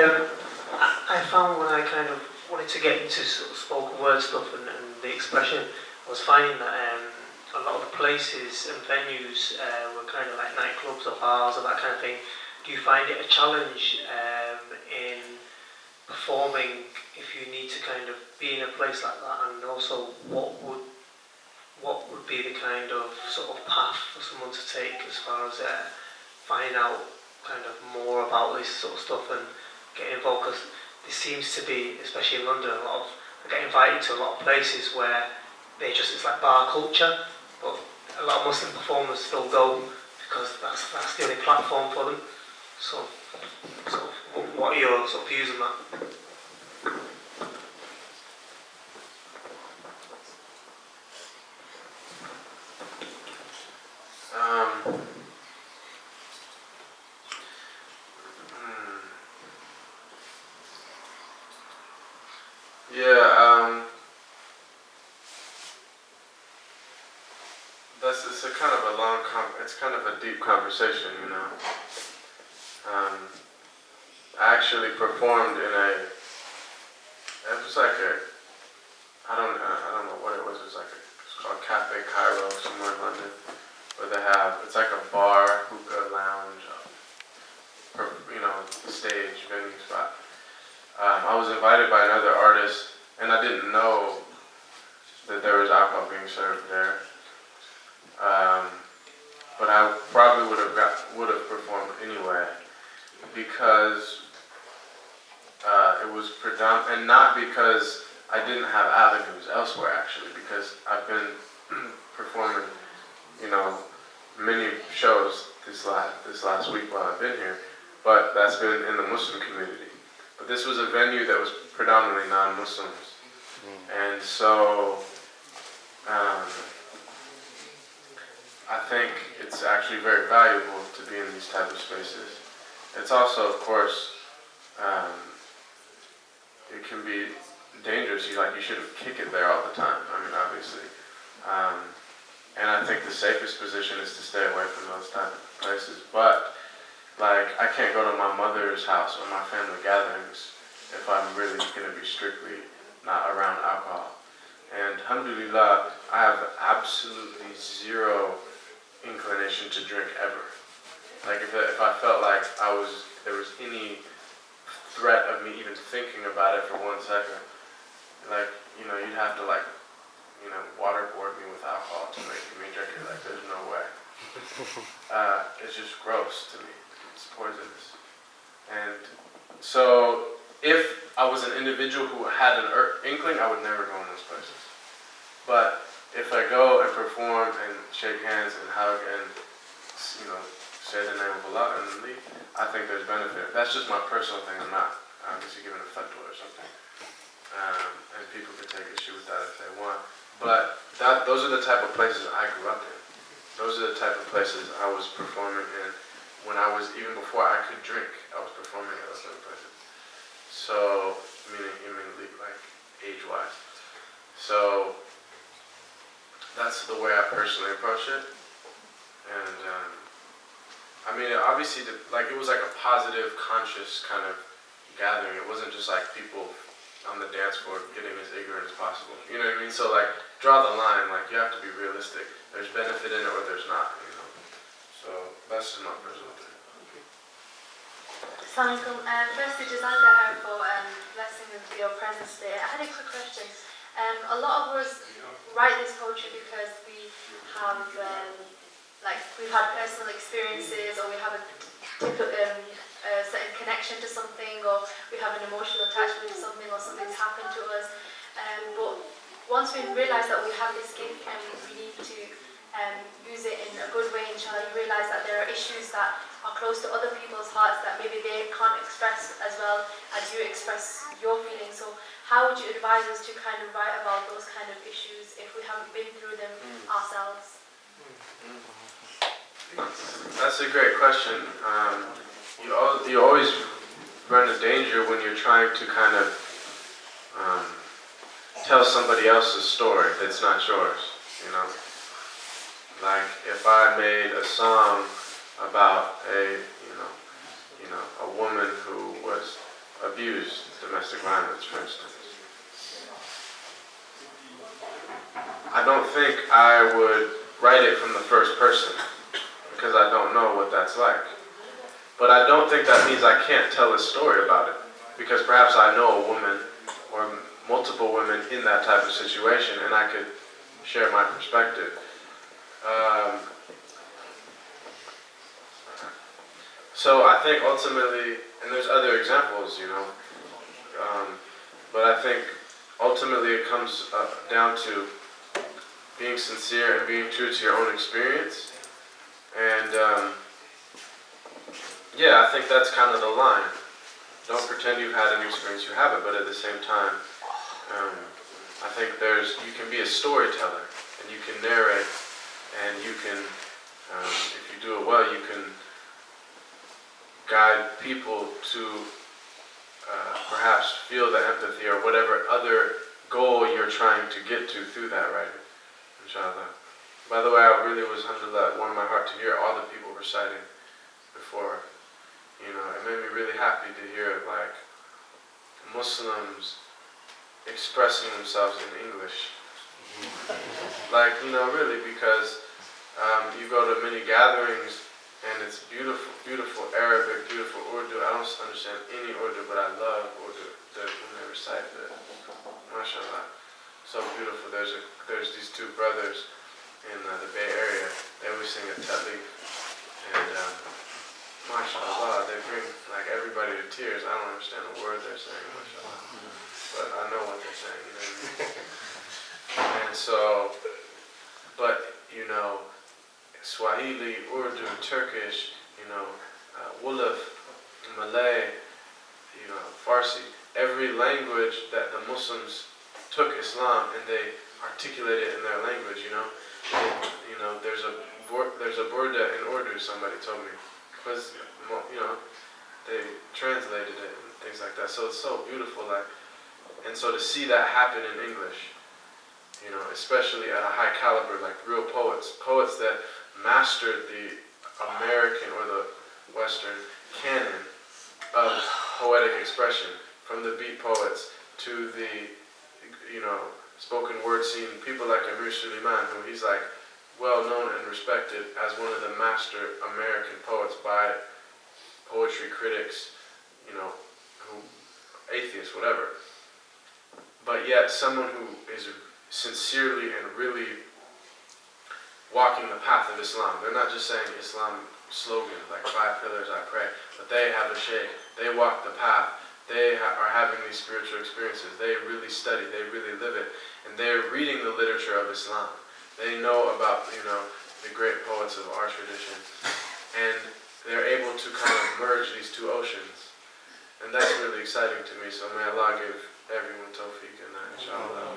I found when I kind of wanted to get into sort of spoken word stuff and the expression, I was finding that a lot of the places and venues were kind of like nightclubs or bars or that kind of thing. Do you find it a challenge in performing if you need to kind of be in a place like that, and also what would be the kind of sort of path for someone to take as far as finding out kind of more about this sort of stuff and get involved? Because there seems to be, especially in London, a lot of, I get invited to a lot of places where it's like bar culture, but a lot of Muslim performers still go because that's the only platform for them. So what are your sort of views on that? It's a kind of a long, it's kind of a deep conversation, you know. I actually performed in it was like I don't know what it was. It was like it's called Cafe Cairo somewhere in London, where it's like a bar, hookah lounge, you know, stage, venue spot. I was invited by another artist, and I didn't know that there was alcohol being served there. But I probably would have performed anyway, because it was predominant, and not because I didn't have avenues elsewhere, actually, because I've been performing, you know, many shows this last week while I've been here, but that's been in the Muslim community. But this was a venue that was predominantly non-Muslims, and so I think it's actually very valuable to be in these type of spaces. It's also, of course, it can be dangerous. You shouldn't kick it there all the time. I mean, obviously. And I think the safest position is to stay away from those type of places. But, like, I can't go to my mother's house or my family gatherings if I'm really going to be strictly not around alcohol. And alhamdulillah, I have absolutely zero inclination to drink ever. Like if I felt like there was any threat of me even thinking about it for 1 second, like, you know, you'd have to, like, you know, waterboard me with alcohol to make me drink it. Like, there's no way. It's just gross to me. It's poisonous. And so if I was an individual who had an inkling, I would never go in those places. But if I go and perform and shake hands and hug and, you know, say the name of Allah and leave, I think there's benefit. That's just my personal thing. I'm not obviously giving a fatwa or something. And people can take issue with that if they want. But those are the type of places I grew up in. Those are the type of places I was performing in when I was, even before I could drink, I was performing at those type of places. So, meaning like age-wise. So, that's the way I personally approach it. And, I mean, obviously, it was like a positive, conscious kind of gathering. It wasn't just like people on the dance floor getting as ignorant as possible. You know what I mean? So, like, draw the line. Like, you have to be realistic. There's benefit in it or there's not, you know? So, that's just my personal thing. Assalamualaikum. Firstly, Jazakallah for blessing with your presence there. I had a quick question. A lot of us write this poetry because we have, we've had personal experiences, or we have a certain connection to something, or we have an emotional attachment to something, or something's happened to us. But once we realize that we have this gift and we need to use it in a good way, inshallah, you realize that there are issues that are close to other people's hearts that maybe they can't express as well as you express your feelings. So how would you advise us to kind of write about those kind of issues if we haven't been through them ourselves? That's a great question. You always run a danger when you're trying to kind of tell somebody else's story that's not yours, you know? Like if I made a song about a woman who was abused domestic violence, for instance. I don't think I would write it from the first person because I don't know what that's like. But I don't think that means I can't tell a story about it because perhaps I know a woman or multiple women in that type of situation and I could share my perspective. So I think ultimately, and there's other examples, but I think ultimately it comes down to being sincere and being true to your own experience. And yeah, I think that's kind of the line. Don't pretend you've had an experience you haven't, but at the same time, I think you can be a storyteller and you can narrate and you can, if you do it well, you can guide people to perhaps feel the empathy or whatever other goal you're trying to get to through that writing, inshallah. By the way, I really was, alhamdulillah, warmed my heart to hear all the people reciting before. It made me really happy to hear like Muslims expressing themselves in English. Like, really, because you go to many gatherings and it's beautiful, beautiful Arabic, beautiful Urdu. I don't understand any Urdu, but I love Urdu. When they recite it, mashallah, so beautiful. There's these two brothers in the Bay Area. They always sing a Talib, and mashallah, they bring like everybody to tears. I don't understand a word they're saying, mashallah, but I know what they're saying. You know what I mean? And so, but Swahili, Urdu, Turkish, Wolof, Malay, Farsi, every language that the Muslims took Islam and they articulated in their language, there's a burda in Urdu, somebody told me, because, they translated it and things like that. So it's so beautiful, and so to see that happen in English, especially at a high caliber, like real poets that mastered the American or the Western canon of poetic expression, from the beat poets to the, spoken word scene, people like Amir Suleiman, who he's like well known and respected as one of the master American poets by poetry critics, who atheists, whatever. But yet someone who is sincerely and really walking the path of Islam. They're not just saying Islam slogan, like 5 pillars I pray, but they have a shaykh, they walk the path, they are having these spiritual experiences, they really study, they really live it, and they're reading the literature of Islam. They know about, the great poets of our tradition, and they're able to kind of merge these two oceans. And that's really exciting to me, so may Allah give everyone tawfiq in that, inshallah.